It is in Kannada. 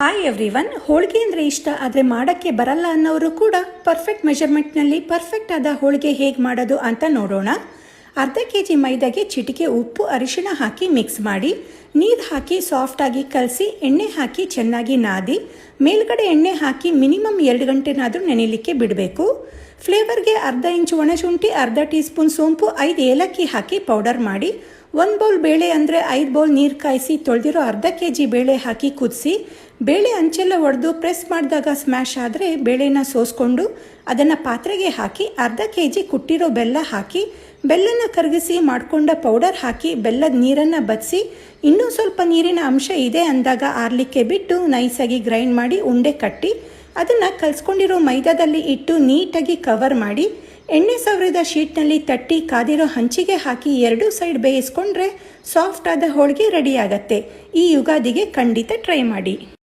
Hi everyone. ಹೋಳಿಗೆ ಅಂದರೆ ಇಷ್ಟ ಆದರೆ ಮಾಡೋಕ್ಕೆ ಬರಲ್ಲ ಅನ್ನೋರು ಕೂಡ ಪರ್ಫೆಕ್ಟ್ ಮೆಜರ್ಮೆಂಟ್ನಲ್ಲಿ ಪರ್ಫೆಕ್ಟ್ ಆದ ಹೋಳಿಗೆ ಹೇಗೆ ಮಾಡೋದು ಅಂತ ನೋಡೋಣ. ಅರ್ಧ ಕೆಜಿ ಮೈದಾಗೆ ಚಿಟಿಕೆ ಉಪ್ಪು ಅರಿಶಿಣ ಹಾಕಿ ಮಿಕ್ಸ್ ಮಾಡಿ, ನೀರು ಹಾಕಿ ಸಾಫ್ಟಾಗಿ ಕಲಸಿ, ಎಣ್ಣೆ ಹಾಕಿ ಚೆನ್ನಾಗಿ ನಾದಿ, ಮೇಲ್ಗಡೆ ಎಣ್ಣೆ ಹಾಕಿ ಮಿನಿಮಮ್ 2 ಗಂಟೆನಾದರೂ ನೆನೆಯಲಿಕ್ಕೆ ಬಿಡಬೇಕು. ಫ್ಲೇವರ್ಗೆ ಅರ್ಧ ಇಂಚು ಒಣಶುಂಠಿ, ಅರ್ಧ ಟೀ ಸ್ಪೂನ್ ಸೋಂಪು, 5 ಏಲಕ್ಕಿ ಹಾಕಿ ಪೌಡರ್ ಮಾಡಿ, 1 ಬೌಲ್ ಬೇಳೆ ಅಂದರೆ 5 ಬೌಲ್ ನೀರು ಕಾಯಿಸಿ ತೊಳೆದಿರೋ ಅರ್ಧ ಕೆಜಿ ಬೇಳೆ ಹಾಕಿ ಕುದಿಸಿ, ಬೇಳೆ ಅಂಚೆಲ್ಲ ಒಡೆದು ಪ್ರೆಸ್ ಮಾಡಿದಾಗ ಸ್ಮ್ಯಾಶ್ ಆದರೆ ಬೇಳೆನ ಸೋಸ್ಕೊಂಡು ಅದನ್ನು ಪಾತ್ರೆಗೆ ಹಾಕಿ, ಅರ್ಧ ಕೆಜಿ ಕುಟ್ಟಿರೋ ಬೆಲ್ಲ ಹಾಕಿ, ಬೆಲ್ಲನ ಕರಗಿಸಿ ಮಾಡಿಕೊಂಡ ಪೌಡರ್ ಹಾಕಿ, ಬೆಲ್ಲದ ನೀರನ್ನು ಬದಿಸಿ, ಇನ್ನೂ ಸ್ವಲ್ಪ ನೀರಿನ ಅಂಶ ಇದೆ ಅಂದಾಗ ಆರಲಿಕ್ಕೆ ಬಿಟ್ಟು ನೈಸಾಗಿ ಗ್ರೈಂಡ್ ಮಾಡಿ ಉಂಡೆ ಕಟ್ಟಿ ಅದನ್ನು ಕಲಿಸ್ಕೊಂಡಿರೋ ಮೈದಾದಲ್ಲಿ ಇಟ್ಟು ನೀಟಾಗಿ ಕವರ್ ಮಾಡಿ, ಎಣ್ಣೆ ಸವರಿದ ಶೀಟ್ನಲ್ಲಿ ತಟ್ಟಿ ಕಾದಿರೋ ಹಂಚಿಗೆ ಹಾಕಿ 2 ಸೈಡ್ ಬೇಯಿಸ್ಕೊಂಡ್ರೆ ಸಾಫ್ಟ್ ಆದ ಹೋಳಿಗೆ ರೆಡಿ ಆಗುತ್ತೆ. ಈ ಯುಗಾದಿಗೆ ಖಂಡಿತ ಟ್ರೈ ಮಾಡಿ.